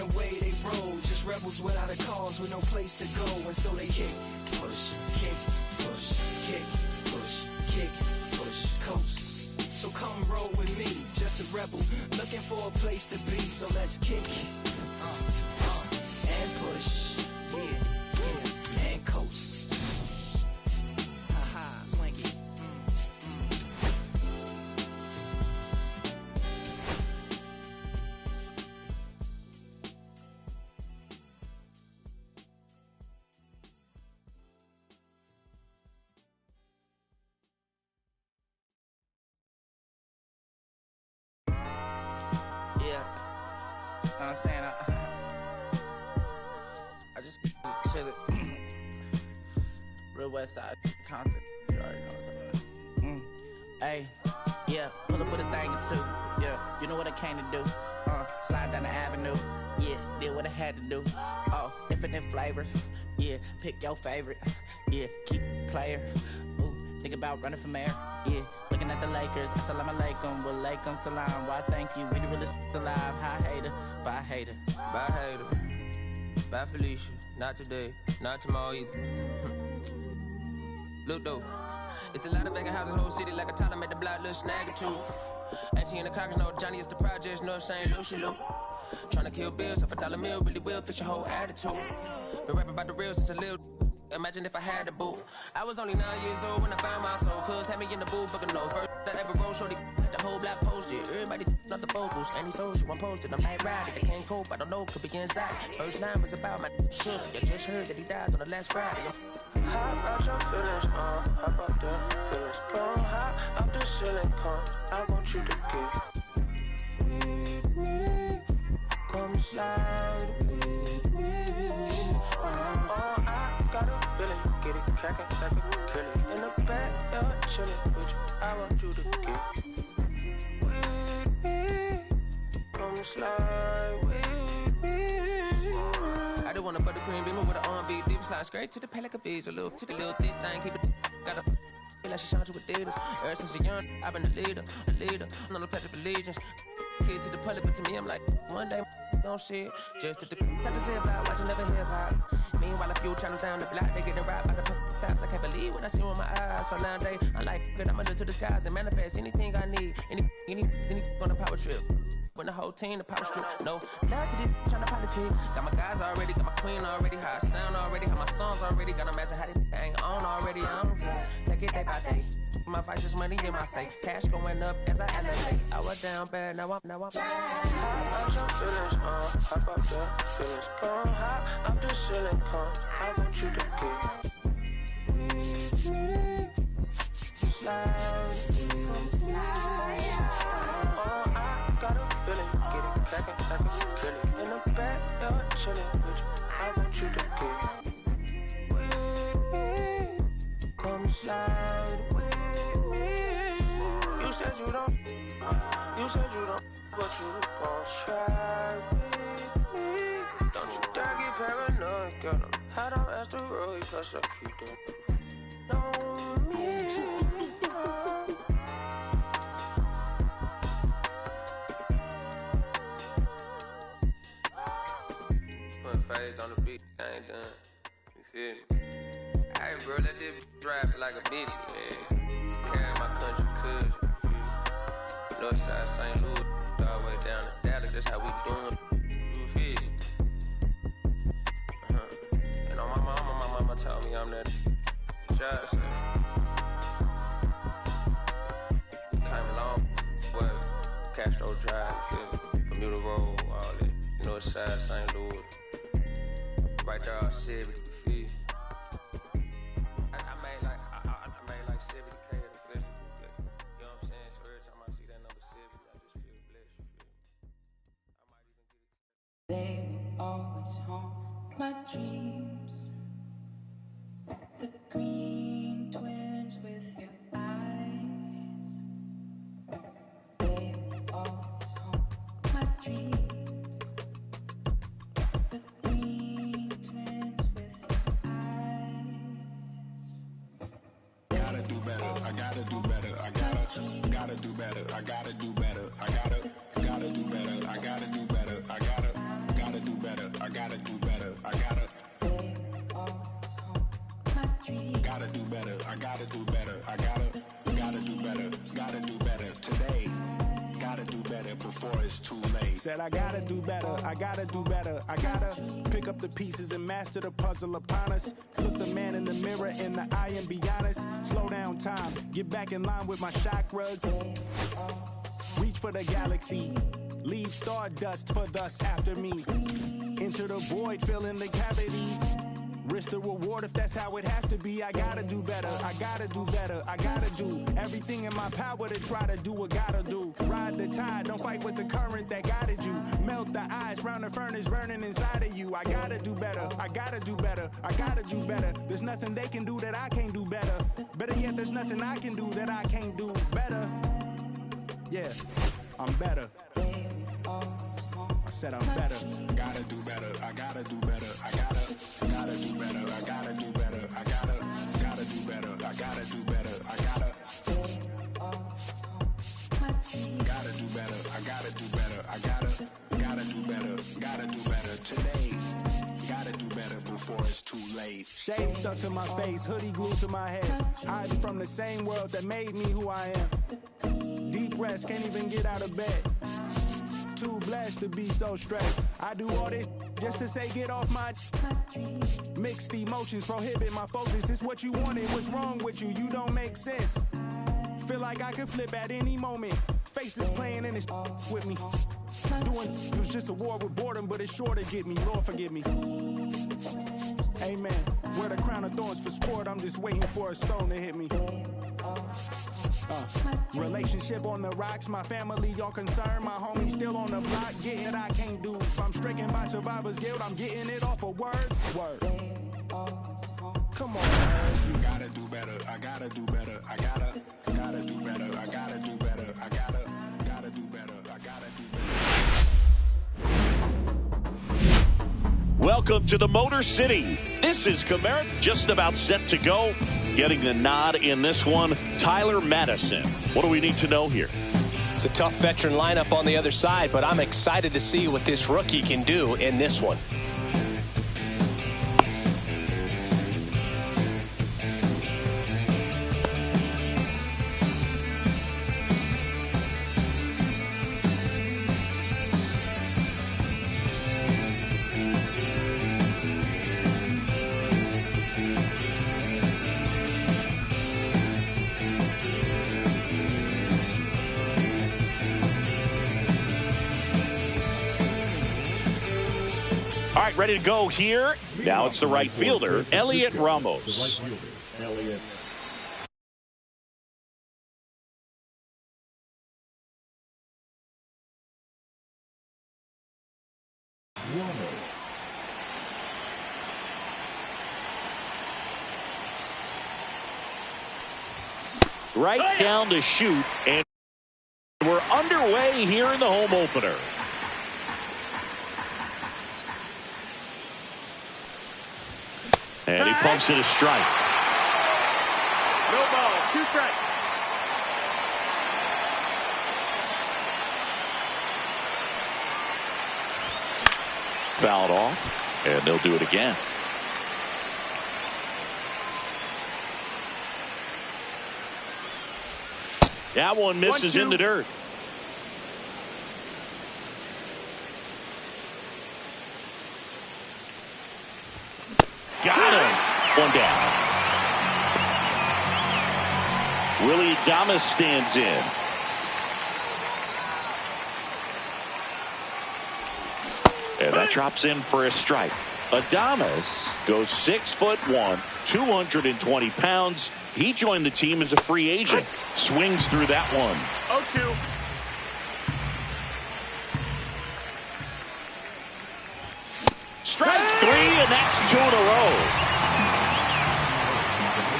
the way they roll. Just rebels without a cause, with no place to go. And so they kick, push, kick, push, kick, push, kick, push, coast. So come roll with me, just a rebel, looking for a place to be. So let's kick, and push, yeah, and coast. Ha-ha, swanky. Yeah, you know what I'm saying? I just chillin'. Real West Side, Compton. You already know what's up. Hey, yeah, pull up with a thing or two. Yeah, you know what I came to do. Slide down the avenue. Yeah, did what I had to do. Oh, infinite flavors. Yeah, pick your favorite. Yeah, keep player. Ooh, think about running for mayor. Yeah, looking at the Lakers. Assalamu alaikum, walaikum salam. Why thank you, we the realest alive. Hi hater, bye hater. Bye hater, bye Felicia. Not today, not tomorrow either. Look though, it's a lot of vacant houses, whole city like a toddler made the block, little snag or two. Auntie and the cockers know Johnny is the projects, know what I'm saying, Lucy Lou. Tryna kill bills off $1 meal, really will fix your whole attitude. Been rapping about the real since a little. Imagine if I had a boo. I was only 9 years old when I found my soul. Cuz had me in the booth, booking nose. First that ever roll, shorty, the whole block posted. Everybody not the vocals, any social, I'm posted. I'm like riding, I can't cope, I don't know, could be inside. First line was about my shook. You just heard that he died on the last Friday. How about your feelings, how about them feelings? Come high, I'm the ceiling, come. I want you to get with me. Come slide with me. I got a feeling, get it crackin' like a killing. In the backyard, chillin' with you. I want you to get with me. Come slide with me. I just want a buttercream beamer with an R&B deep slide straight to the pay like a visa. Little to the little thick thing, keep it got a feel like she shine to Adidas. Ever since a young, I've been a leader. I'm on the pledge of allegiance. Kid to the public, but to me, I'm like, one day, don't see it. Just to the zip out, watching never hip hop. Meanwhile, a few channels down the block, they getting robbed by the cops. I can't believe what I see with my eyes. So nowadays, I'm like, good, I'ma look to the skies and manifest anything I need. Any on a power trip. When the whole team, the power strip. No, now to the trying to politic. Got my guys already, got my queen already, how I sound already, how my songs already. Got them asking how they ain't on already. I don't care. Take it day by day. My vice is money in my safe. Cash going up as I elevate. I was down bad, now I'm How about your feelings, how about the feelings? Come high, I'm the ceiling, come. I want you to get with me. Slide with me. I got a feeling, get it crackin' like a killing. In the backyard, chillin' with you. I want you to get with me. Come slide with me. You said you don't, but you gon' try with me. Don't you dare get paranoid, girl. I don't ask the road, plus I keep them. Know me. Put phase on the beat, I ain't done. You feel me? Hey, bro, let this drive like a bitch, man. Carry my country, cuz. Northside St. Louis, all the way down to Dallas, that's how we doing. You feel me? And on my mama told me I'm that shot, so. Came a long way, Castro Drive, you feel me? Bermuda Road, all that. Northside St. Louis. Right there, all 70, you feel me? I made like 70K at the festival. You know what I'm saying? So every time I see that number 70, I just feel blessed. You feel me? I might even get it. They will always haunt my dreams. The green twins with your eyes. They will always haunt my dreams. The green twins with your eyes. Gotta do better, I gotta do better, I gotta do better, I gotta do better, I gotta do better, I gotta do better, I gotta do better before it's too late. Said I gotta do better, I gotta do better. I gotta pick up the pieces and master the puzzle upon us. Look the man in the mirror in the eye and be honest. Slow down time, get back in line with my chakras. Reach for the galaxy, leave stardust for thus after me. Enter the void, fill in the cavity. Risk the reward if that's how it has to be. I gotta do better, I gotta do better. I gotta do everything in my power to try to do what gotta do. Ride the tide, don't fight with the current that guided you. Melt the ice round the furnace burning inside of you. I gotta do better, I gotta do better. I gotta do better. There's nothing they can do that I can't do better. Better yet, there's nothing I can do that I can't do better. Yeah, I'm better. I said I'm better. Gotta do better. I gotta do better. I gotta do better. I gotta do better. I gotta do better. I gotta do better. I gotta do better. I gotta do better. I gotta do better. Gotta do better today. Gotta do better before it's too late. Shade stuck to my face, hoodie glued to my head. Hiding from the same world that made me who I am. Deep rest, can't even get out of bed. Too blessed to be so stressed. I do all this just to say get off my mixed emotions prohibit my focus. This what you wanted, what's wrong with you? You don't make sense. Feel like I can flip at any moment. Faces playing in this with me. Doing it was just a war with boredom, but it's sure to get me. Lord forgive me. Amen. Wear the crown of thorns for sport. I'm just waiting for a stone to hit me. Relationship on the rocks, my family all concerned. My homie still on the block, getting it I can't do. If I'm stricken by survivor's guilt, I'm getting it off of words. Word. Come on, man. You gotta do better. I gotta do better. I gotta do better. I gotta do better. I gotta do better. I gotta do better. Welcome to the Motor City. This is Comerica, just about set to go. Getting the nod in this one, Tyler Madison. What do we need to know here? It's a tough veteran lineup on the other side, but I'm excited to see what this rookie can do in this one. All right, ready to go here. Now it's the right fielder, Elliot Ramos. Right down to shoot, and we're underway here in the home opener. And he pumps it a strike. No ball, 2 strikes. Fouled off, and they'll do it again. That one misses in the dirt. Got him. One down. Willie Adames stands in. And that drops in for a strike. Adames goes 6'1", 220 pounds. He joined the team as a free agent. Swings through that one. 0-2. Strike 3, and that's 2 in a row.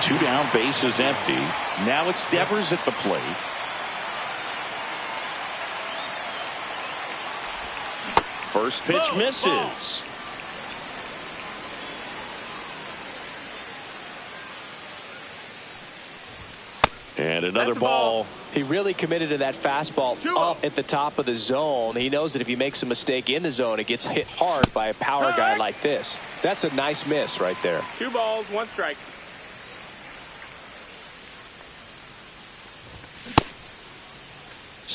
2 down, bases empty. Now it's Devers at the plate. First pitch misses. And another ball. He really committed to that fastball up at the top of the zone. He knows that if he makes a mistake in the zone, it gets hit hard by a power guy like this. That's a nice miss right there. 2 balls, 1 strike.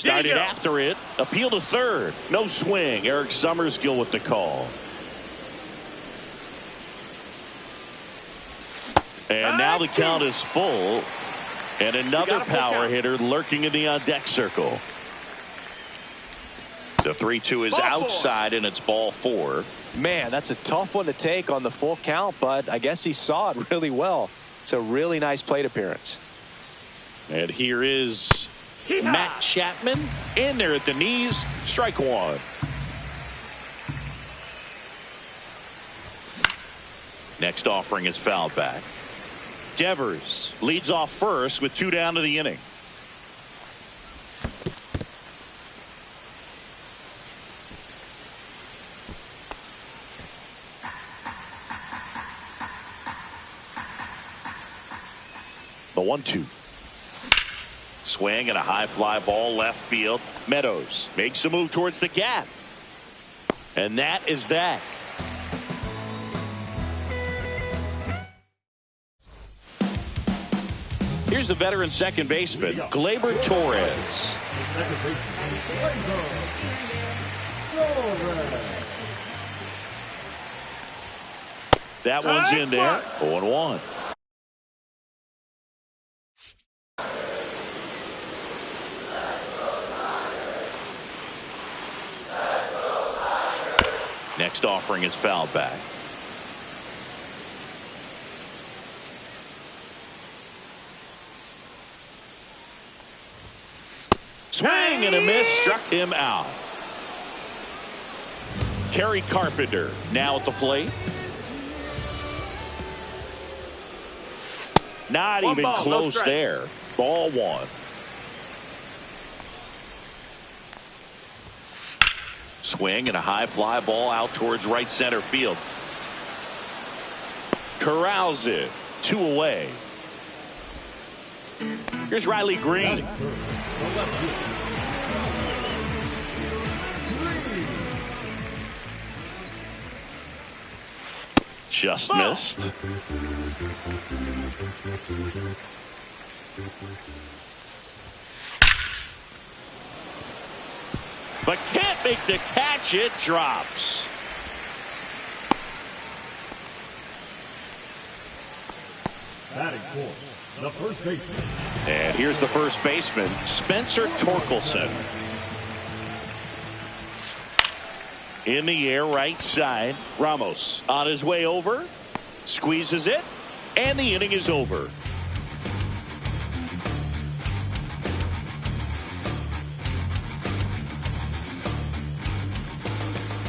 Started after it. Appeal to third. No swing. Eric Summerskill with the call. And now the count is full. And another power hitter lurking in the on-deck circle. The 3-2 is outside, and it's ball 4. Man, that's a tough one to take on the full count, but I guess he saw it really well. It's a really nice plate appearance. And here is Matt Chapman in there at the knees. Strike one. Next offering is fouled back. Devers leads off first with 2 down to the inning. The 1-2. Swing and a high fly ball left field. Meadows makes a move towards the gap. And that is that. Here's the veteran second baseman, Gleyber Torres. That one's in there. 0-1. Next offering is fouled back. Swing and a miss, struck him out. Kerry Carpenter now at the plate. Not even close there. Ball 1. Swing and a high fly ball out towards right center field. Corrals it. 2 away. Here's Riley Green. Just missed. But can't make the catch. It drops. Batting fourth, the first baseman. And here's the first baseman, Spencer Torkelson. In the air, right side. Ramos on his way over. Squeezes it. And the inning is over.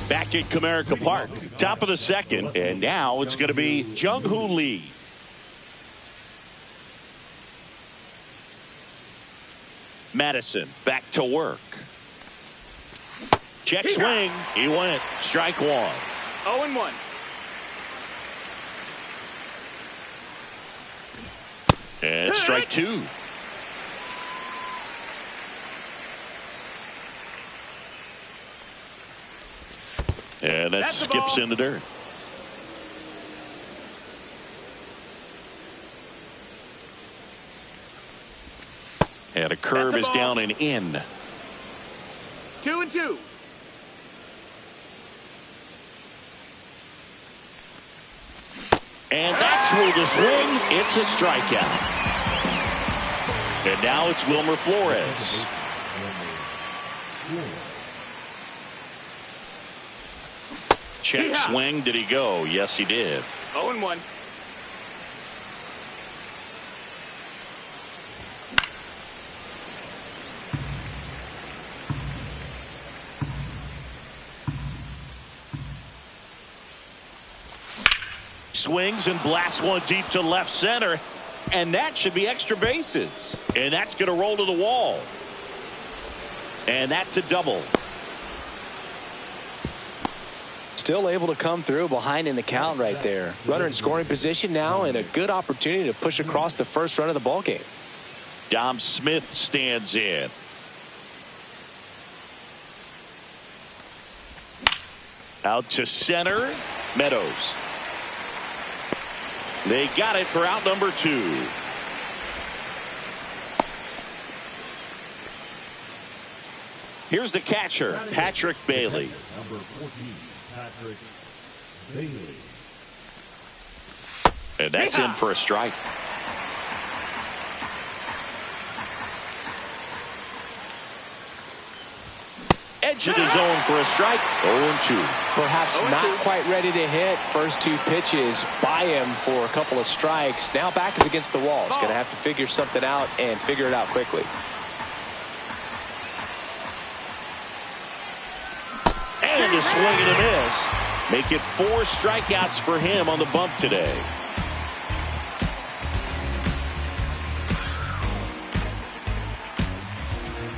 Back at Comerica Park. Top of the second. And now it's going to be Jung-Hoo Lee. Madison back to work. Check swing. He went. Strike 1. 0-1. And strike 2. And that skips in the dirt. And a curve is down and in. 2-2. And that's where the swing. It's a strikeout. And now it's Wilmer Flores. Check swing. Did he go? Yes, he did. 0-1. Swings and blasts one deep to left center. And that should be extra bases. And that's going to roll to the wall. And that's a double. Still able to come through behind in the count right there. Runner in scoring position now and a good opportunity to push across the first run of the ball game. Dom Smith stands in. Out to center. Meadows. They got it for out number 2. Here's the catcher, Patrick Bailey. Number 14, Patrick Bailey. And that's in for a strike. Edge of the zone for a strike. 0-2. Perhaps not quite ready to hit. First two pitches by him for a couple of strikes. Now back is against the wall. He's going to have to figure something out and figure it out quickly. And a swing and a miss. Make it 4 strikeouts for him on the bump today.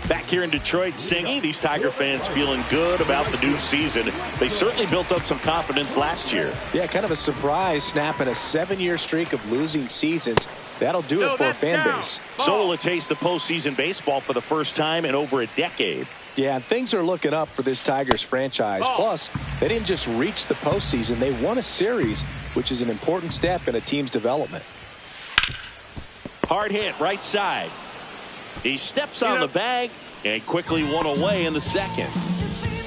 Back here in Detroit, Singy, these Tiger fans feeling good about the new season. They certainly built up some confidence last year. Yeah, kind of a surprise, snapping a 7-year streak of losing seasons. That'll do it for a fan base. So will it taste the postseason baseball for the first time in over a decade. Yeah, and things are looking up for this Tigers franchise. Plus, they didn't just reach the postseason. They won a series, which is an important step in a team's development. Hard hit, right side. He steps on the bag and quickly one away in the second.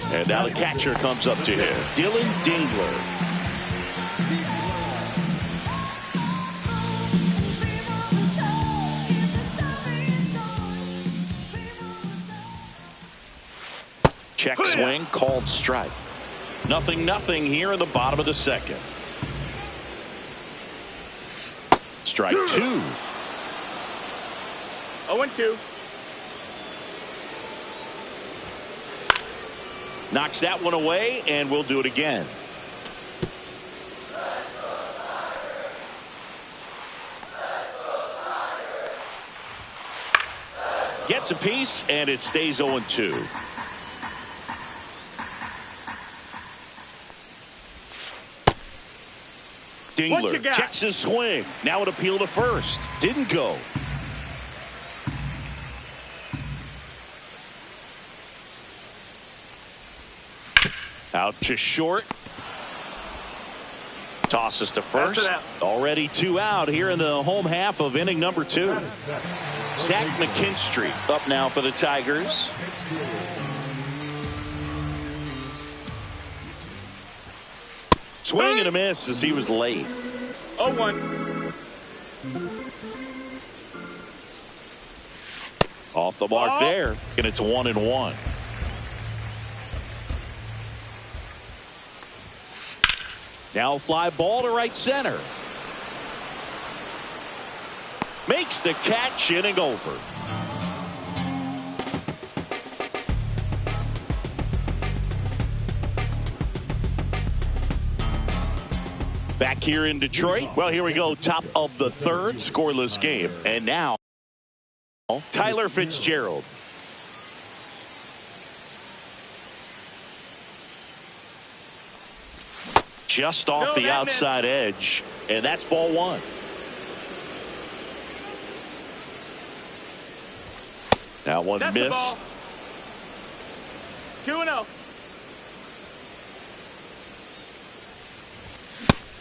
And now the catcher comes up to him, Dylan Dingler. Check swing, called strike. 0-0 here in the bottom of the second. Strike 2. 0-2. Knocks that one away, and we'll do it again. Gets a piece, and it stays 0-2. Dingler checks his swing. Now an appeal to first. Didn't go. Out to short. Tosses to first. Already 2 out here in the home half of inning number 2. Zach McKinstry up now for the Tigers. Swing and a miss as he was late. 0-1. Off the mark there, and it's 1-1. Now fly ball to right center. Makes the catch, inning over. Back here in Detroit. Well, here we go. Top of the third, scoreless game. And now, Tyler Fitzgerald. Just off the outside edge. And that's ball 1. That one missed. 2-0.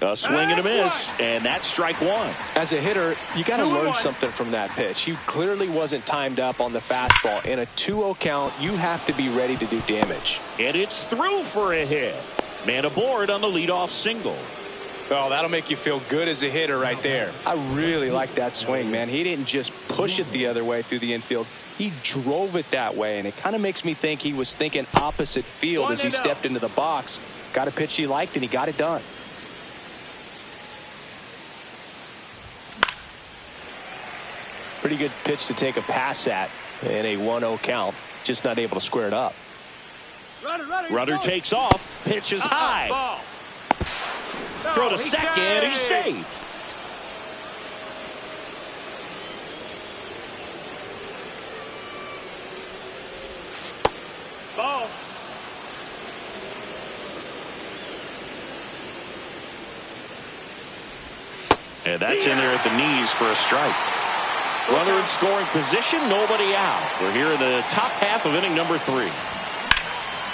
A swing and a miss, and that's strike 1. As a hitter, you got to learn something from that pitch. He clearly wasn't timed up on the fastball. In a 2-0 count, you have to be ready to do damage. And it's through for a hit. Man aboard on the leadoff single. Oh, that'll make you feel good as a hitter right there. I really like that swing, man. He didn't just push it the other way through the infield. He drove it that way, and it kind of makes me think he was thinking opposite field as he stepped into the box. Got a pitch he liked, and he got it done. Pretty good pitch to take a pass at in a 1-0 count. Just not able to square it up. Runner takes off. Pitch is high. Ball. Throw to second. He's safe. Ball. And that's in there at the knees for a strike. Runner in scoring position, nobody out. We're here in the top half of inning number 3.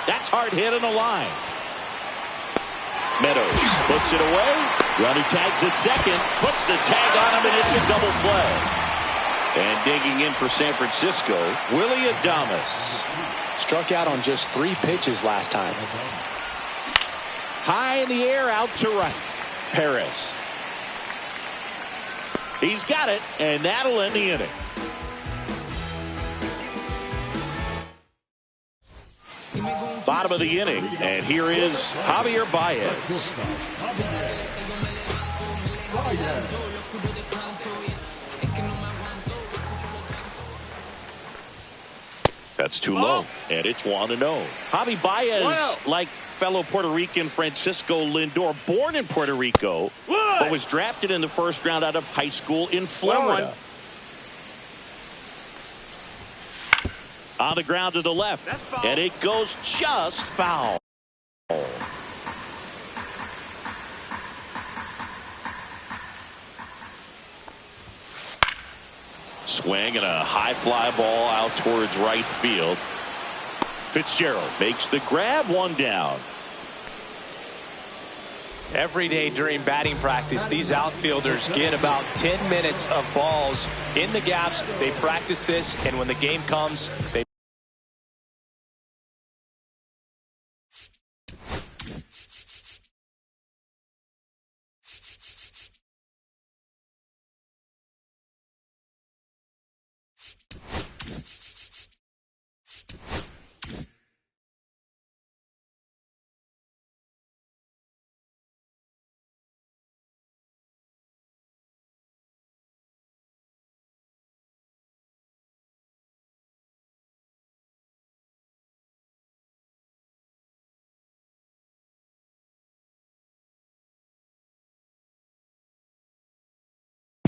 That's hard hit on the line. Meadows puts it away. Runner tags at second, puts the tag on him, and it's a double play. And digging in for San Francisco, Willy Adames. Struck out on just 3 pitches last time. High in the air, out to right. Perez. He's got it, and that'll end the inning. Bottom of the inning, and here is Javier Baez. That's too low, and it's 1-0. Javi Baez, like fellow Puerto Rican Francisco Lindor, born in Puerto Rico, but was drafted in the first round out of high school in Florida. On the ground to the left, and it goes just foul. Swing and a high fly ball out towards right field. Fitzgerald makes the grab, 1 down. Every day during batting practice, these outfielders get about 10 minutes of balls in the gaps. They practice this, and when the game comes, they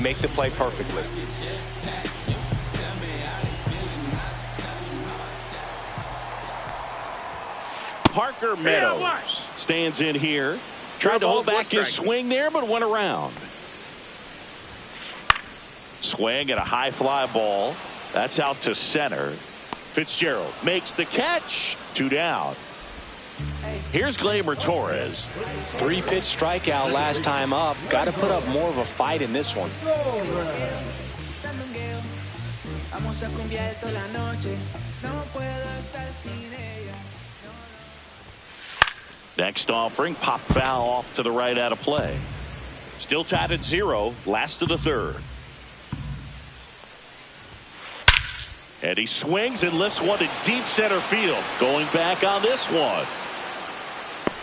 make the play perfectly. Parker Meadows stands in here. Tried to hold back his swing there, but went around. Swing and a high fly ball. That's out to center. Fitzgerald makes the catch. 2 down. Here's Gleyber Torres. 3-pitch strikeout last time up. Got to put up more of a fight in this one. Next offering, pop foul off to the right out of play. Still tied at 0, last of the 3rd. And he swings and lifts one to deep center field. Going back on this one.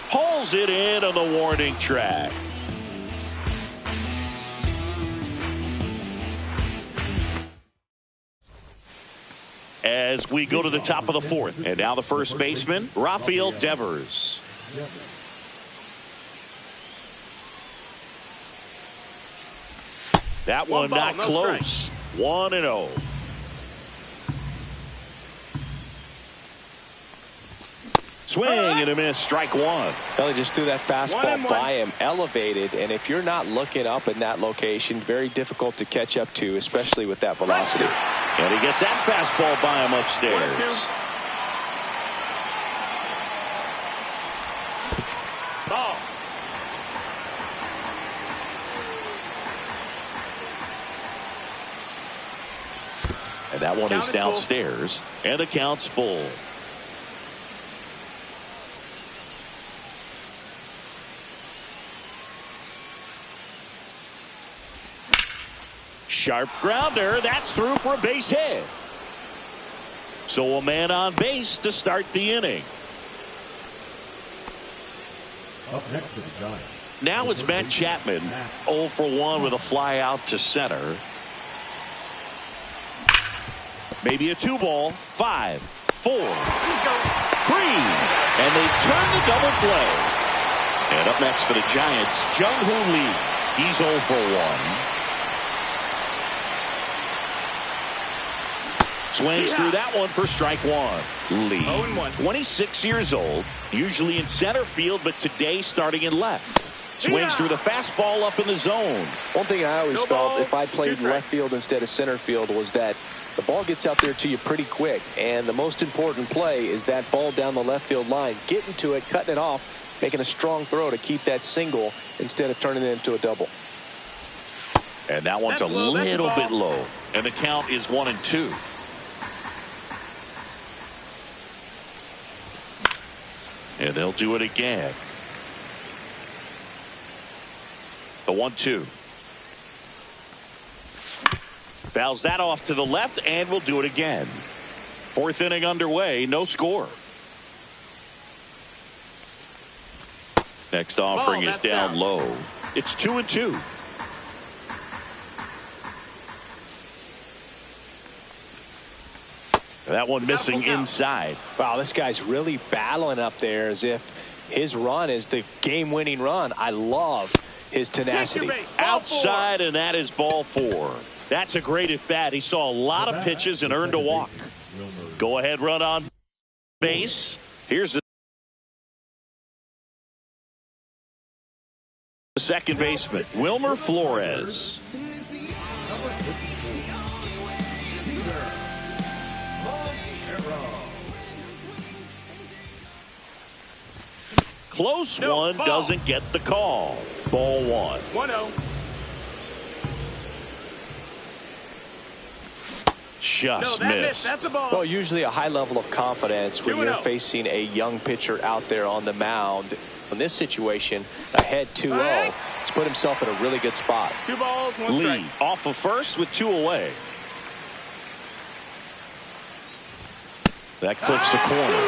Hauls it in on the warning track. As we go to the top of the 4th. And now the first baseman, Rafael Devers. That one not close. 1-0. Swing and a miss, strike 1. Belly just threw that fastball by him, elevated, and if you're not looking up in that location, very difficult to catch up to, especially with that velocity. And he gets that fastball by him upstairs. Ball. And that one is downstairs, and the count's full. Sharp grounder. That's through for a base hit. So a man on base to start the inning. Up next to the Giants. Now it's Matt Chapman. 0 for 1 with a fly out to center. Maybe a 2-ball. 5, 4, 3. And they turn the double play. And up next for the Giants, Jung-Hoo Lee. He's 0 for 1. Swings through that one for strike 1. Lee, 26 years old, usually in center field, but today starting in left. Swings through the fastball up in the zone. One thing I always felt if I played left field instead of center field was that the ball gets out there to you pretty quick, and the most important play is that ball down the left field line, getting to it, cutting it off, making a strong throw to keep that single instead of turning it into a double. And that one's a little bit low, and the count is 1-2. And they'll do it again. The 1-2. Fouls that off to the left, and we'll do it again. Fourth inning underway, no score. Next offering is down low. It's 2-2. That one missing inside. Wow, this guy's really battling up there as if his run is the game-winning run. I love his tenacity. Outside, and that is ball 4. That's a great at-bat. He saw a lot of pitches and earned a walk. Go-ahead run on base. Here's the second baseman, Wilmer Flores. Close one, doesn't get the call. Ball 1. 1-0. Just missed. That's a ball. Well, usually a high level of confidence when you're facing a young pitcher out there on the mound. In this situation, ahead 2-0. He's put himself in a really good spot. 2 balls, 1 Lee strike. off of first with 2 away. That clips the corner.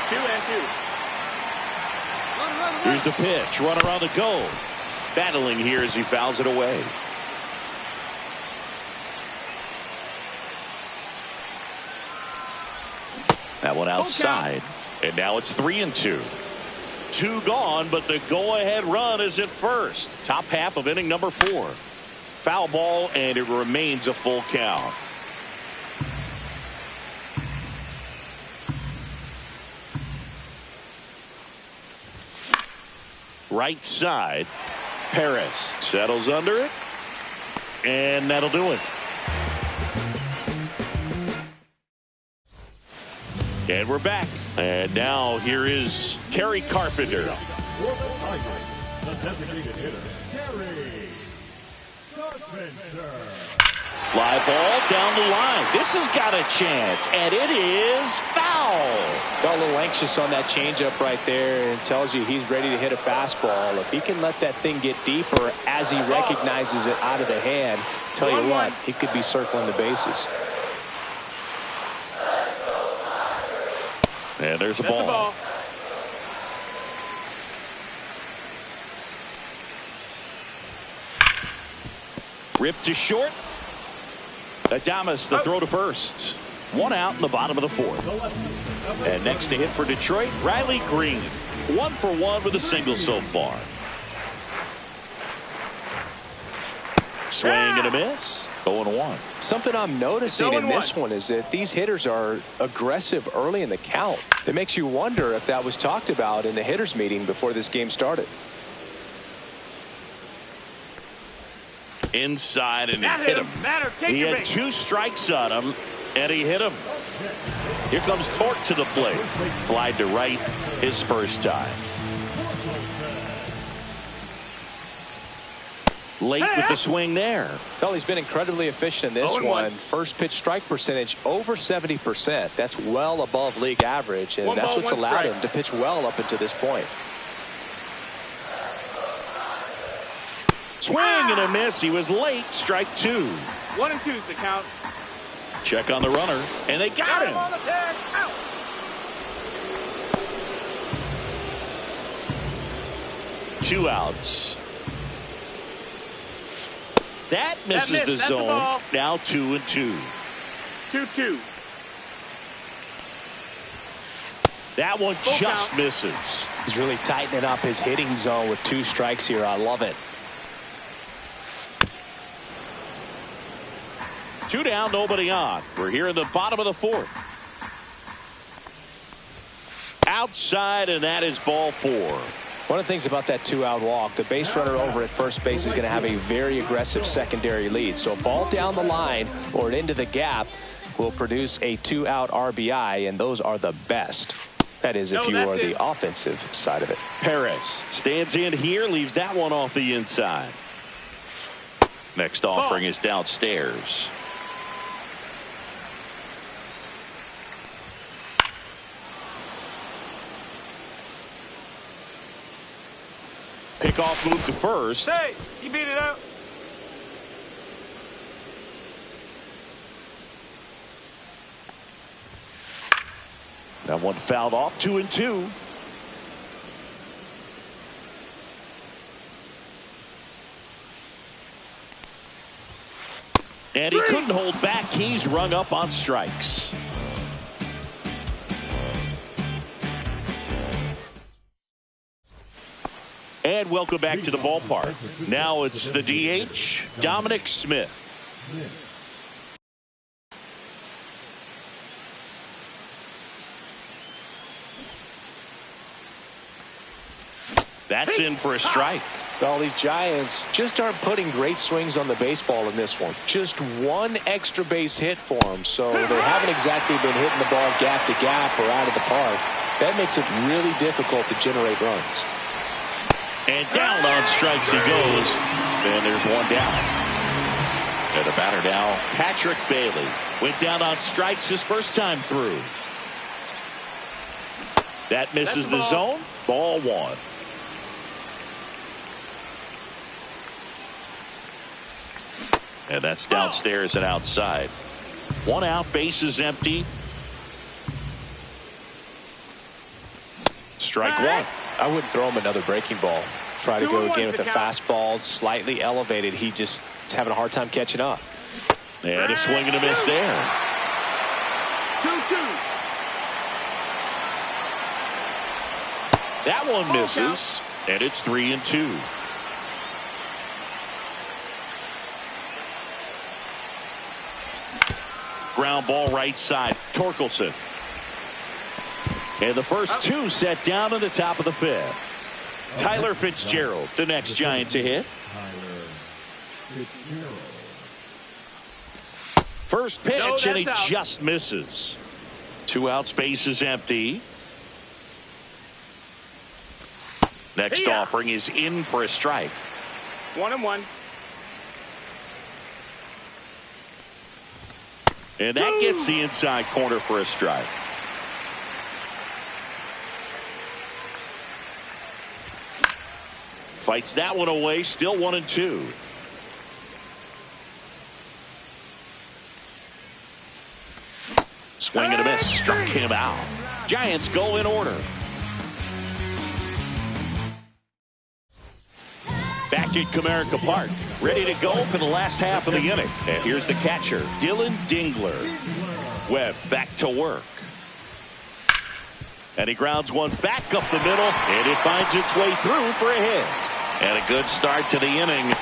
2-2. Here's the pitch. Runner on the go. Battling here as he fouls it away. That one outside. And now it's 3-2. 2 gone, but the go-ahead run is at first. Top half of inning number 4. Foul ball, and it remains a full count. Right side. Perez settles under it, and that'll do it. And we're back. And now here is Kerry Carpenter. For the Tigers, the designated hitter, Kerry Carpenter. Fly ball down the line. This has got a chance, and it is foul. Got a little anxious on that changeup right there, and tells you he's ready to hit a fastball. If he can let that thing get deeper as he recognizes it out of the hand, tell you what, he could be circling the bases. And there's a ball. Ripped to short. Adames the throw to first. 1 out in the bottom of the 4th. And next to hit for Detroit, Riley Green. 1 for 1 with a single so far. Swing and a miss. 0-1. Something I'm noticing in this one is that these hitters are aggressive early in the count. It makes you wonder if that was talked about in the hitters meeting before this game started. Inside, and he hit him. He had 2 strikes on him, and he hit him. Here comes Torque to the plate. Flied to right his first time. Late with the swing there. Well, he's been incredibly efficient in this one. First pitch strike percentage over 70%. That's well above league average, and that's what's allowed him to pitch well up until this point. Swing and a miss. He was late. Strike 2. 1 and 2 is the count. Check on the runner, and they got him. On the tag. Out. Two outs. That misses the zone. Now 2-2. 2-2. That one just misses. He's really tightening up his hitting zone with 2 strikes here. I love it. 2 down, nobody on. We're here in the bottom of the 4th. Outside, and that is ball 4. One of the things about that 2-out walk, the base runner over at first base is going to have a very aggressive secondary lead. So a ball down the line or into the gap will produce a 2-out RBI, and those are the best. That is if you are the offensive side of it. Perez stands in here, leaves that one off the inside. Next offering is downstairs. Pickoff move to first. Hey, you beat it out. That one fouled off, 2-2. And he couldn't hold back. He's rung up on strikes. And welcome back to the ballpark. Now it's the DH, Dominic Smith. That's in for a strike. Well, these Giants just aren't putting great swings on the baseball in this one. Just one extra base hit for them, so they haven't exactly been hitting the ball gap to gap or out of the park. That makes it really difficult to generate runs. And down on strikes he goes. And there's one down. And the batter now, Patrick Bailey. Went down on strikes his first time through. That misses the zone. Ball one. And that's downstairs and outside. One out, bases empty. Strike one. I wouldn't throw him another breaking ball. Try to go again with the fastball, slightly elevated. He just is having a hard time catching up. And a swing and a miss there. 2-2. That one misses, and it's 3-2. Ground ball right side, Torkelson. And the first two set down in the top of the fifth. Tyler Fitzgerald, the next Giant to hit. First pitch, and he just misses. 2 outs, base is empty. Next offering is in for a strike. 1-1. And that gets the inside corner for a strike. Fights that one away, still 1-2. Swing and a miss, struck him out. Giants go in order. Back at Comerica Park, ready to go for the last half of the inning. And here's the catcher, Dylan Dingler. Webb back to work. And he grounds one back up the middle, and it finds its way through for a hit. And a good start to the inning.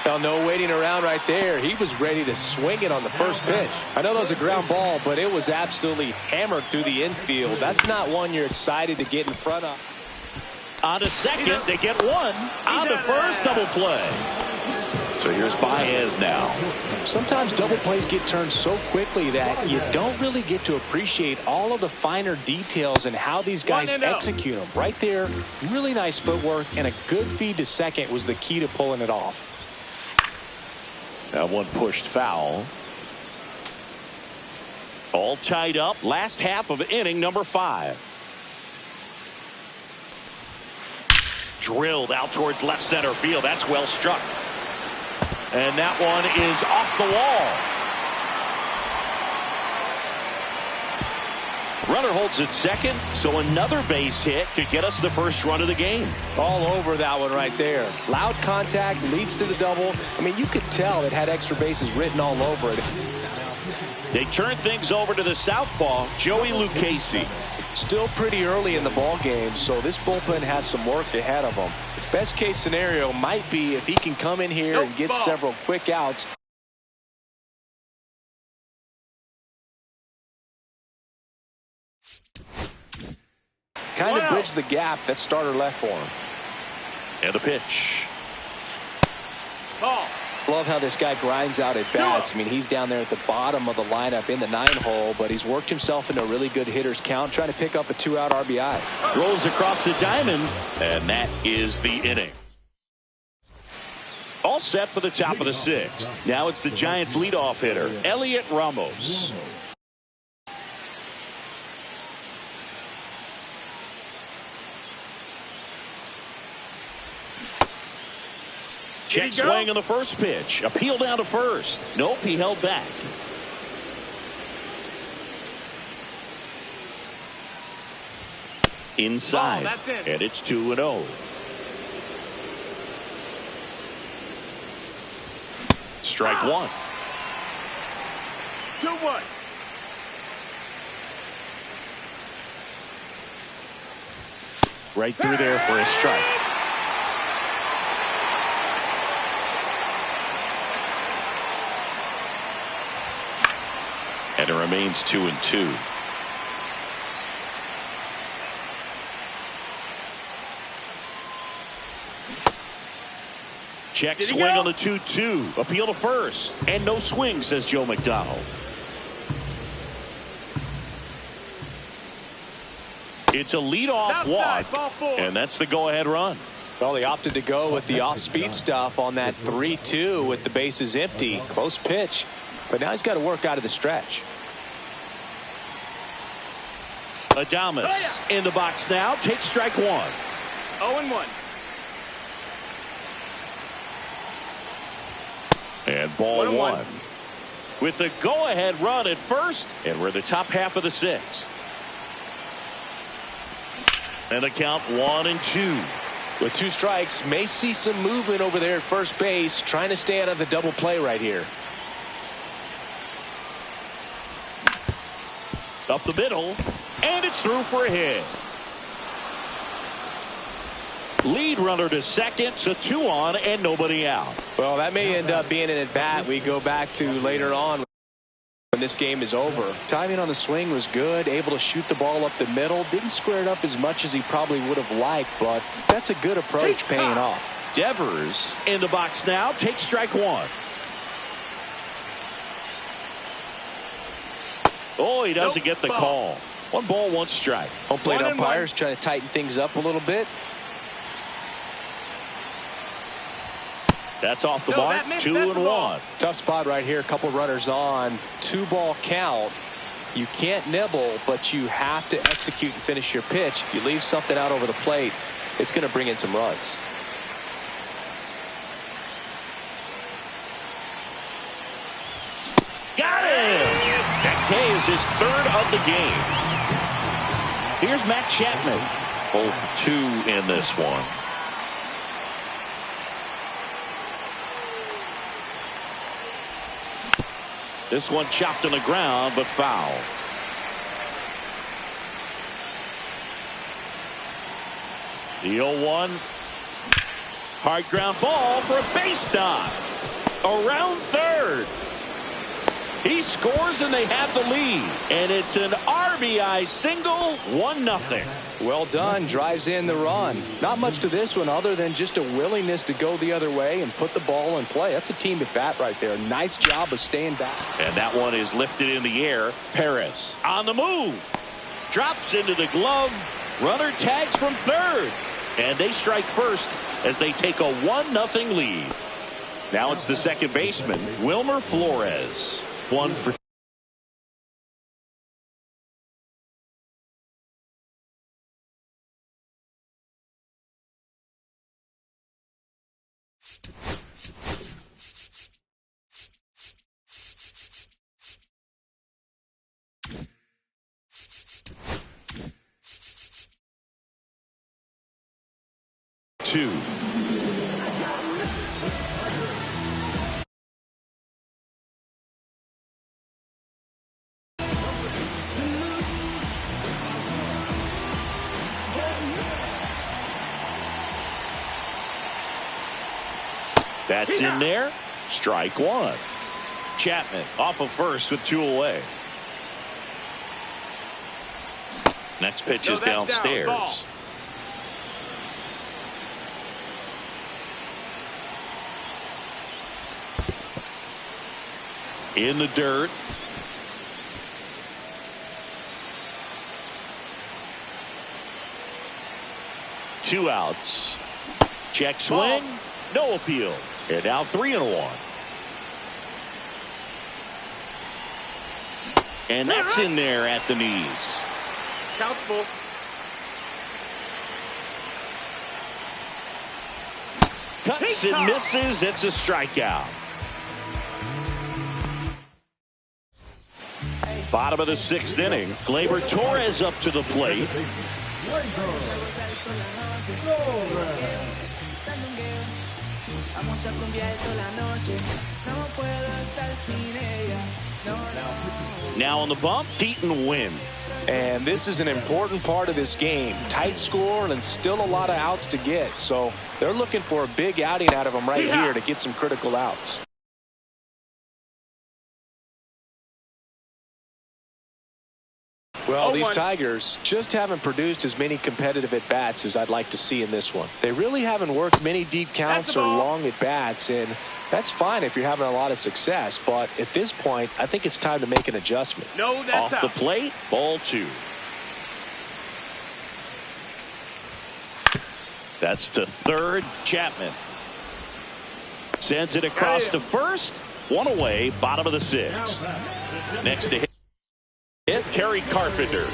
Well, no waiting around right there. He was ready to swing it on the first pitch. I know that was a ground ball, but it was absolutely hammered through the infield. That's not one you're excited to get in front of. On to second, they get one. On to first, double play. So here's Baez now. Sometimes double plays get turned so quickly that you don't really get to appreciate all of the finer details and how these guys execute them. Right there, really nice footwork, and a good feed to second was the key to pulling it off. That one pushed foul. All tied up. Last half of inning number 5. Drilled out towards left center field. That's well struck. And that one is off the wall. Runner holds at second, so another base hit could get us the first run of the game. All over that one right there. Loud contact leads to the double. I mean, you could tell it had extra bases written all over it. They turn things over to the southpaw, Joey Lucchesi. Still pretty early in the ball game, so this bullpen has some work ahead of them. Best case scenario might be if he can come in here and get several quick outs. Kind of bridge the gap that starter left for him. And a pitch. Love how this guy grinds out at bats. I mean, he's down there at the bottom of the lineup in the 9-hole, but he's worked himself into a really good hitter's count, trying to pick up a 2-out RBI. Rolls across the diamond, and that is the inning. All set for the top of the 6th. Now it's the Giants' leadoff hitter, Elliot Ramos. Check swing on the first pitch. Appeal down to first. Nope, he held back. Inside. That's it. And it's 2-0. Strike one. 2-1. Right through there for a strike. And it remains 2-2. Check swing on the 2-2. Appeal to first. And no swing, says Joe McDonald. It's a leadoff walk, and that's the go-ahead run. Well, he opted to go with the off-speed stuff on that 3-2 with the bases empty. Close pitch, but now he's got to work out of the stretch. Adames in the box now. Takes strike one. 0-1. And ball one. With the go-ahead run at first, and we're in the top half of the sixth. And the count 1-2. With two strikes, may see some movement over there at first base, trying to stay out of the double play right here. Up the middle, and it's through for a hit. Lead runner to second, so 2 on and nobody out. Well, that may end up being an at-bat we go back to later on when this game is over. Timing on the swing was good, able to shoot the ball up the middle. Didn't square it up as much as he probably would have liked, but that's a good approach paying off. Devers in the box now. Takes strike one. Oh, he doesn't get the call. 1 ball, 1 strike. Home plate umpires trying to tighten things up a little bit. That's off the mark. 2-1. Tough spot right here. A couple runners on. 2-ball count. You can't nibble, but you have to execute and finish your pitch. If you leave something out over the plate, it's going to bring in some runs. Got him! That K is his 3rd of the game. Here's Matt Chapman. 0 for 2 in this one. This one chopped on the ground, but foul. The 0-1. Hard ground ball for a base knock. Around third. He scores and they have the lead. And it's an RBI single, 1-0. Well done. Drives in the run. Not much to this one other than just a willingness to go the other way and put the ball in play. That's a team at bat right there. Nice job of staying back. And that one is lifted in the air. Perez on the move. Drops into the glove. Runner tags from third. And they strike first as they take a 1-0 lead. Now it's the second baseman, Wilmer Flores. 1 for 2. That's in there. Strike one. Chapman off of first with 2 away. Next pitch is downstairs. In the dirt. Two outs. Check swing. No appeal. And now 3-1. And that's in there at the knees. Count's full. Cut swats and misses. It's a strikeout. Bottom of the 6th inning. Gleyber Torres up to the plate. Now on the bump, Keaton Winn. And this is an important part of this game. Tight score and still a lot of outs to get. So they're looking for a big outing out of him right here to get some critical outs. Well, these Tigers just haven't produced as many competitive at-bats as I'd like to see in this one. They really haven't worked many deep counts or long at-bats, and that's fine if you're having a lot of success. But at this point, I think it's time to make an adjustment. No, that's off the plate, ball 2. That's to third. Chapman sends it across to first. 1 away, bottom of the 6th. Next to hit, Kerry Carpenter.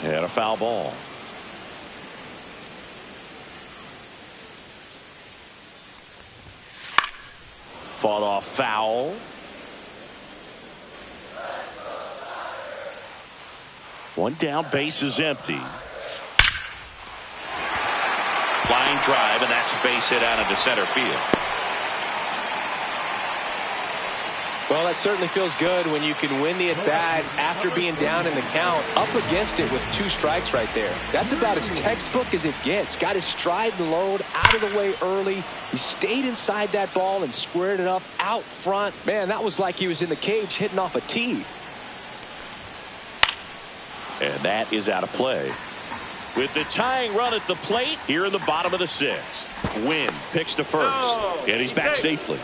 And a foul ball. Fought off foul. One down, base is empty. Line drive, and that's a base hit out into center field. Well, that certainly feels good when you can win the at-bat after being down in the count, up against it with 2 strikes right there. That's about as textbook as it gets. Got his stride and load out of the way early. He stayed inside that ball and squared it up out front. Man, that was like he was in the cage hitting off a tee. And that is out of play. With the tying run at the plate here in the bottom of the 6th. Winn picks to first. And he's back safely.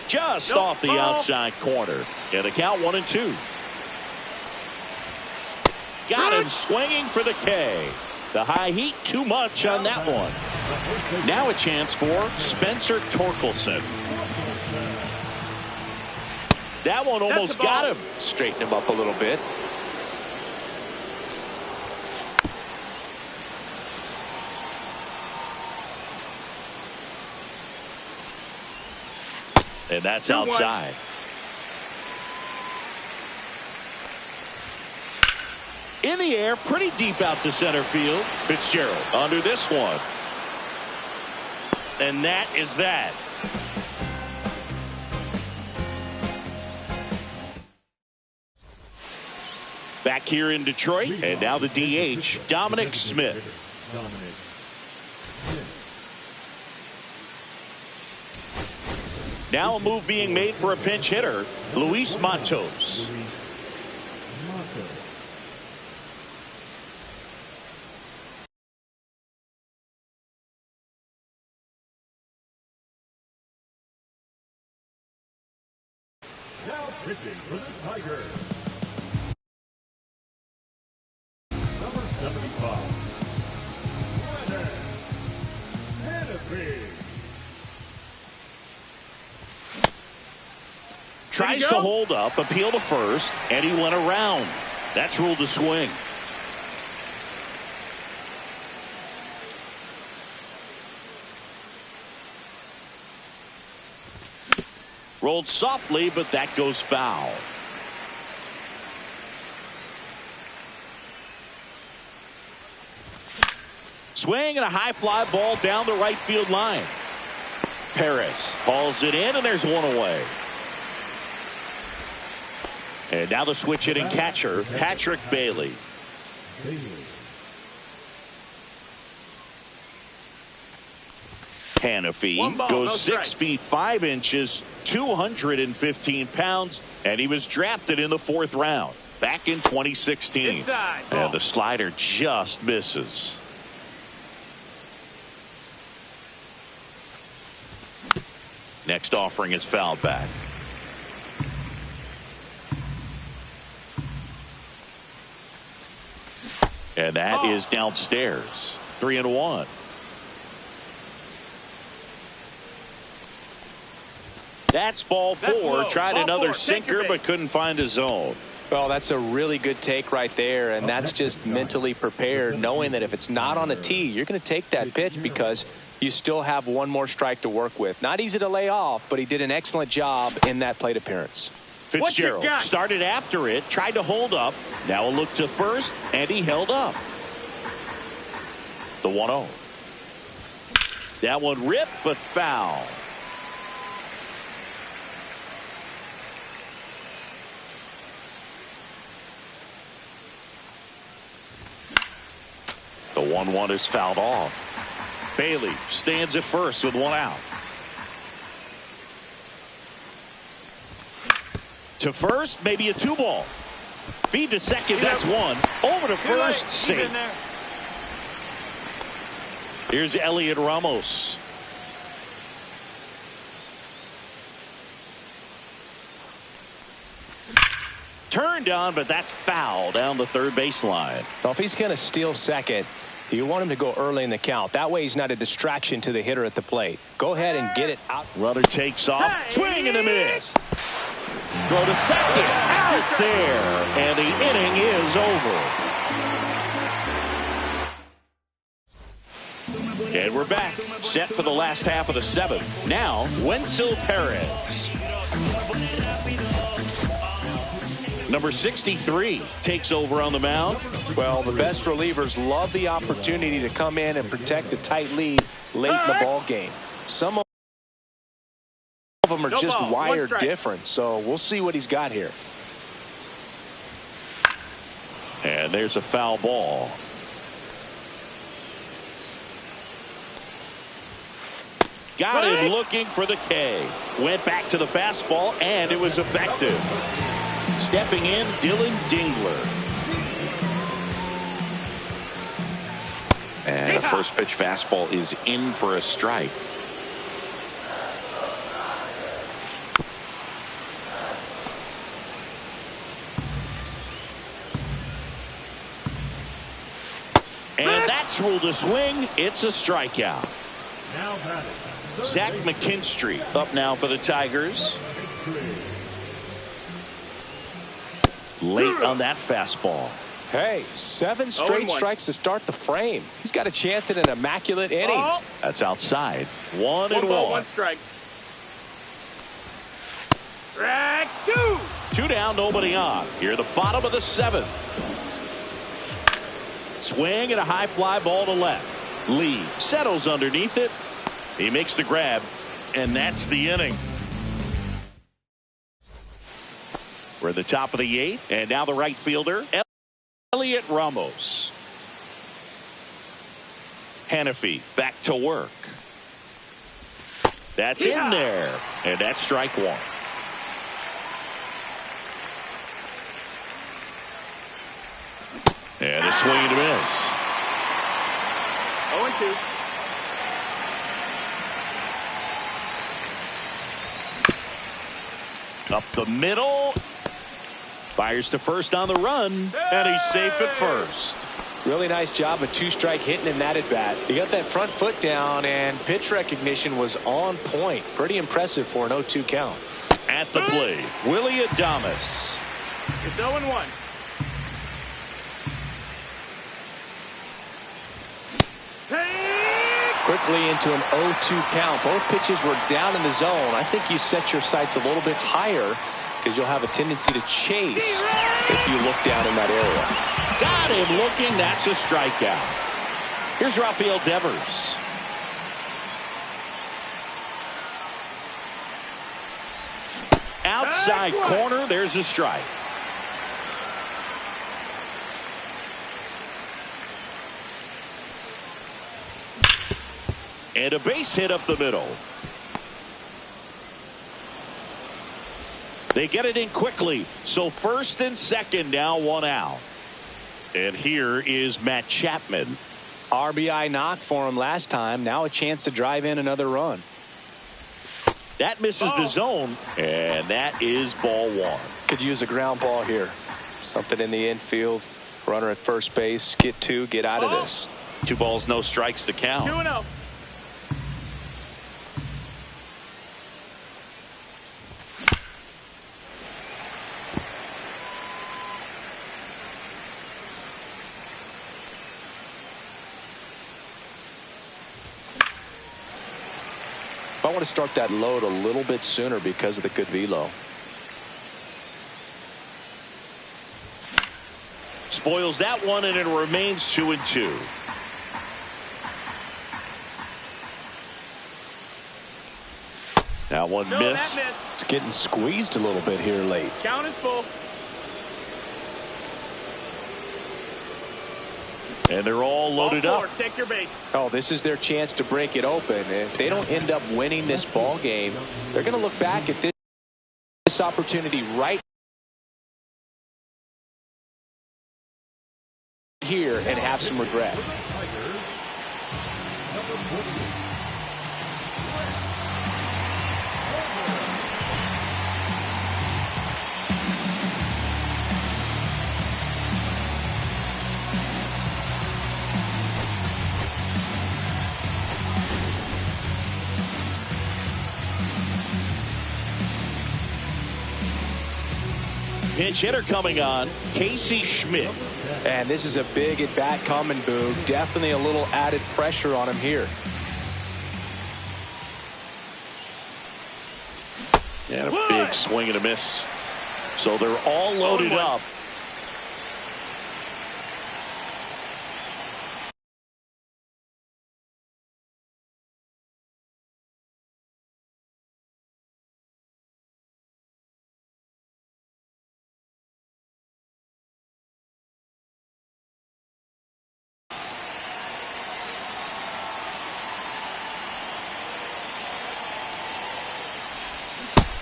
Just off the outside corner. And the count 1-2. Got him swinging for the K. The high heat too much on that one. Now a chance for Spencer Torkelson. That one almost got him. Straighten him up a little bit. And that's outside. In the air, pretty deep out to center field. Fitzgerald under this one. And that is that. Back here in Detroit, and now the DH, Dominic Smith. Now a move being made for a pinch hitter, Luis Matos. Now pitching for the Tigers. Number 75. Brennan Hanifin. Tries to hold up, appeal to first, and he went around. That's ruled a swing. Rolled softly, but that goes foul. Swing and a high fly ball down the right field line. Perez hauls it in, and there's one away. And now the switch hitting catcher, Patrick Bailey. Hanifin goes 6 feet 5 inches, 215 pounds, and he was drafted in the 4th round back in 2016. And the slider just misses. Next offering is fouled back. And that is downstairs. 3-1. That's ball four. low. Tried Ball another four. Take your sinker, but base. couldn't find a zone. Well, that's a really good take right there, and that's just mentally prepared, knowing that if it's not on a tee, you're going to take that pitch because you still have one more strike to work with. Not easy to lay off, but he did an excellent job in that plate appearance. Fitzgerald started after it, tried to hold up. Now a look to first, and he held up. The 1-0. That one ripped, but foul. The 1-1 is fouled off. Bailey stands at first with one out. To first, maybe a 2-ball. Feed to second, that's one. Over to first, safe. Here's Elliot Ramos. Turned on, but that's foul down the third baseline. Well, if he's going to steal second, you want him to go early in the count. That way he's not a distraction to the hitter at the plate. Go ahead and get it out. Runner takes off. Swing and a miss. Throw to second. Out there. And the inning is over. And we're back. Set for the last half of the seventh. Now, Wenzel Perez. Number 63 takes over on the mound. Well, the best relievers love the opportunity to come in and protect a tight lead late in the ball game. Some of them are just wired different, so we'll see what he's got here. And there's a foul ball. Got him looking for the K. Went back to the fastball, and it was effective. Stepping in, Dylan Dingler. And a first pitch fastball is in for a strike. And that's ruled a swing. It's a strikeout. Zach McKinstry up now for the Tigers. Late on that fastball. Hey, 7 straight strikes to start the frame. He's got a chance at an immaculate inning. That's outside. 1-1. One strike. Strike two. 2 down, nobody on. Here, the bottom of the 7th. Swing and a high fly ball to left. Lee settles underneath it. He makes the grab, and that's the inning. We're at the top of the 8th, and now the right fielder, Elliot Ramos. Hannafy back to work. That's in there, and that's strike one. And a swing and a miss. 0-2. Up the middle. Fires to first on the run, and he's safe at first. Really nice job of 2-strike hitting in that at bat. He got that front foot down, and pitch recognition was on point. Pretty impressive for an 0-2 count. At the plate, Willie Adames. It's 0-1. Quickly into an 0-2 count. Both pitches were down in the zone. I think you set your sights a little bit higher because you'll have a tendency to chase if you look down in that area. Got him looking. That's a strikeout. Here's Rafael Devers. Outside corner. There's a strike. And a base hit up the middle. They get it in quickly. So first and second, now one out. And here is Matt Chapman. RBI knock for him last time. Now a chance to drive in another run. That misses the zone. And that is ball one. Could use a ground ball here. Something in the infield. Runner at first base. Get 2. Get out of this. 2 balls, no strikes to count. 2-0. I want to start that load a little bit sooner because of the good velo. Spoils that one, and it remains 2-2. That one missed. It's getting squeezed a little bit here late. Count is full. And they're all loaded up. Take your base. Oh, this is their chance to break it open. If they don't end up winning this ball game, they're going to look back at this opportunity right here and have some regret. Pinch hitter coming on, Casey Schmidt. And this is a big at bat coming, Boog. Definitely a little added pressure on him here. And a big swing and a miss. So they're all loaded up.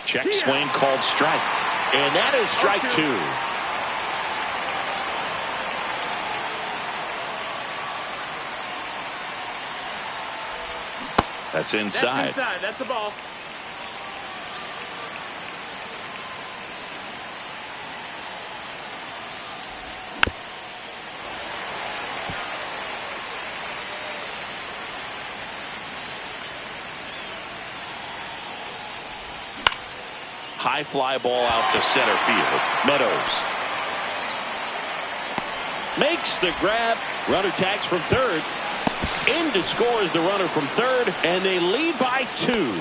Check swing called strike. And that is strike 2. That's inside. That's a ball. High fly ball out to center field. Meadows makes the grab. Runner tags from third. In to score is the runner from third, and they lead by 2.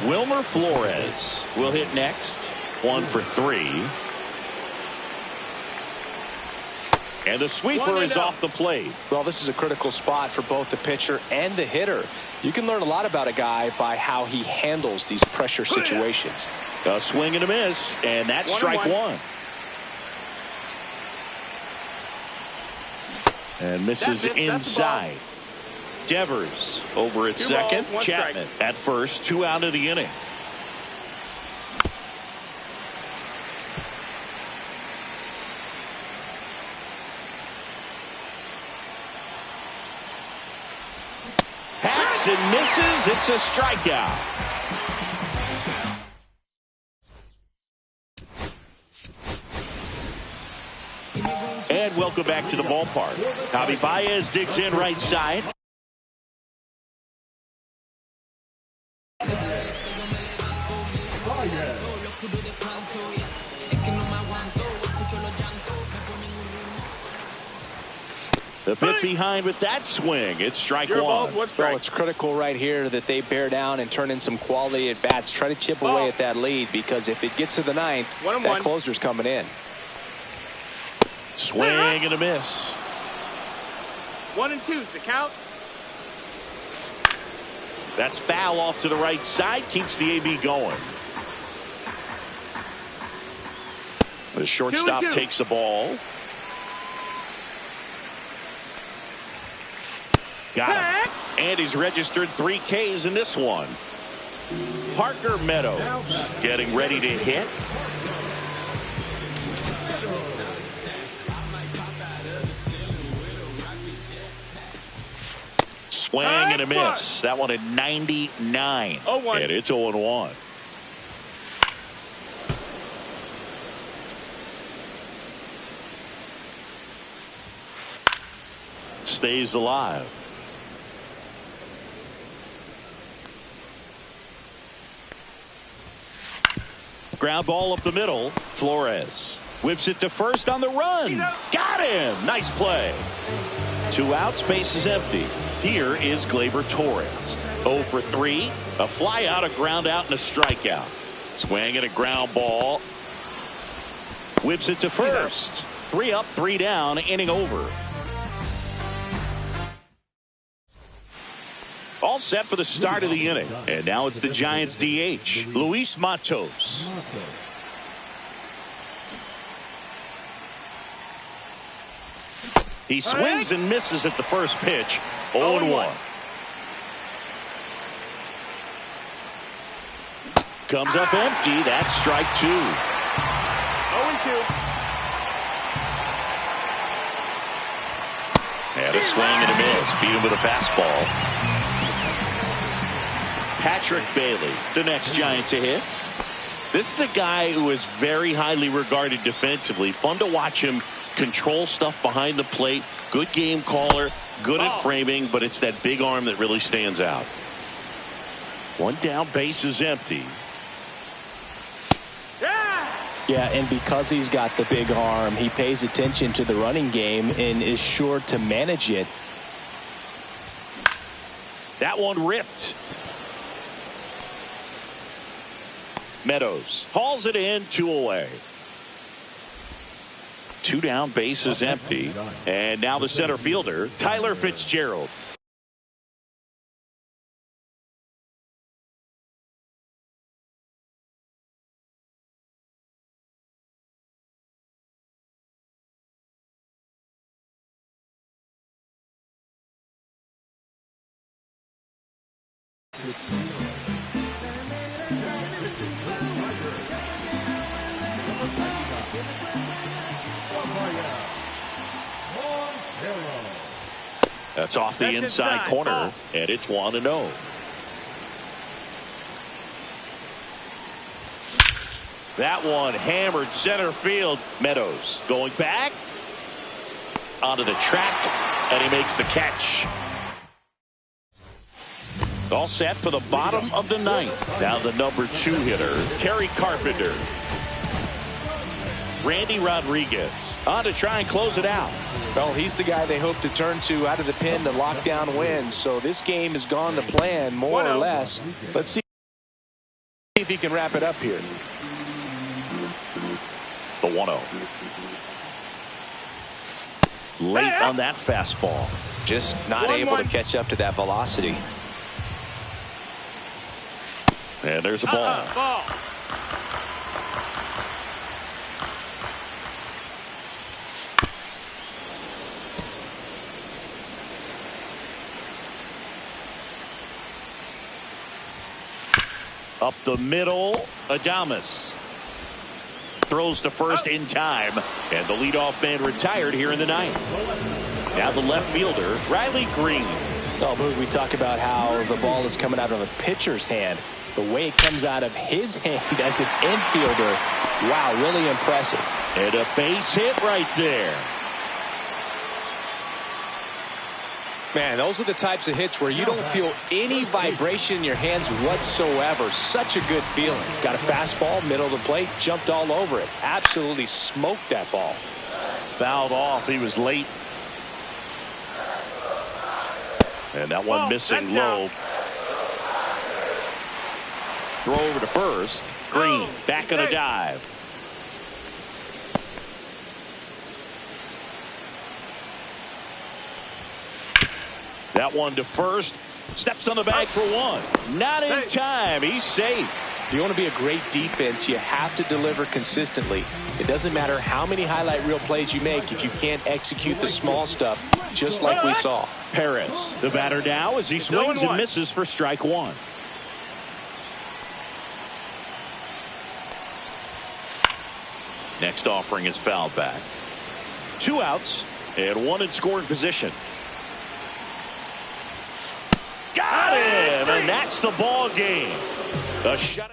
Wilmer Flores will hit next. 1 for 3. And the sweeper is off the plate. Well, this is a critical spot for both the pitcher and the hitter. You can learn a lot about a guy by how he handles these pressure situations. A swing and a miss, and that's strike 1. And misses inside. Devers over at second. Chapman at first. 2 out of the inning. Hacks and misses. It's a strikeout. And welcome back to the ballpark. Javi Baez digs in right side. The bit behind with that swing. It's strike 1. Well, it's critical right here that they bear down and turn in some quality at bats. Try to chip away at that lead, because if it gets to the 9th, that closer's coming in. Swing and a miss. 1 and 2's the count. That's foul off to the right side. Keeps the AB going. The shortstop takes the ball. Got him. And he's registered 3 Ks in this one. Parker Meadows getting ready to hit. Swing and a miss. That one at 99. 0-1. And it's 0-1. Stays alive. Ground ball up the middle. Flores whips it to first on the run. Got him. Nice play. 2 outs. Base is empty. Here is Gleyber Torres. 0 for 3. A fly out, a ground out, and a strikeout. Swing and a ground ball. Whips it to first. 3 up, 3 down, inning over. All set for the start of the inning. And now it's the Giants DH, Luis Matos. He swings and misses at the first pitch. 0-1. Comes up empty. That's strike 2. 0-2. And a swing and a miss. Beat him with a fastball. Patrick Bailey, the next Giant to hit. This is a guy who is very highly regarded defensively. Fun to watch him control stuff behind the plate. Good game caller. Good at framing, but it's that big arm that really stands out. 1 down, base is empty. Yeah, and because he's got the big arm, he pays attention to the running game and is sure to manage it. That one ripped. Meadows hauls it in, 2 away. 2 down, base is empty. And now the center fielder, Tyler Fitzgerald. That's off the inside corner, and it's 1-0. That one hammered center field. Meadows going back onto the track, and he makes the catch. All set for the bottom of the 9th. Now the number 2 hitter, Kerry Carpenter. Randy Rodriguez on to try and close it out. Well, he's the guy they hope to turn to out of the pen to lock down wins. So this game has gone to plan more or less. Let's see if he can wrap it up here. The 1-0. Late on that fastball. Just not able to catch up to that velocity. And there's a ball. Ball. Up the middle, Adames throws to first in time, and the leadoff man retired here in the 9th. Now the left fielder, Riley Green. Oh, but we talk about how the ball is coming out of a pitcher's hand. The way it comes out of his hand as an infielder, wow, really impressive. And a base hit right there. Man, those are the types of hits where you don't feel any vibration in your hands whatsoever. Such a good feeling. Got a fastball, middle of the plate, jumped all over it. Absolutely smoked that ball. Fouled off. He was late. And that one missing low. Throw over to first. Green back on a dive. That one to first. Steps on the bag for 1. Not in time. He's safe. If you want to be a great defense, you have to deliver consistently. It doesn't matter how many highlight reel plays you make if you can't execute the small stuff, just like we saw. Perez, the batter now, as he swings and misses for strike 1. Next offering is fouled back. 2 outs and 1 in scoring position. Got him, and that's the ball game. A shutout.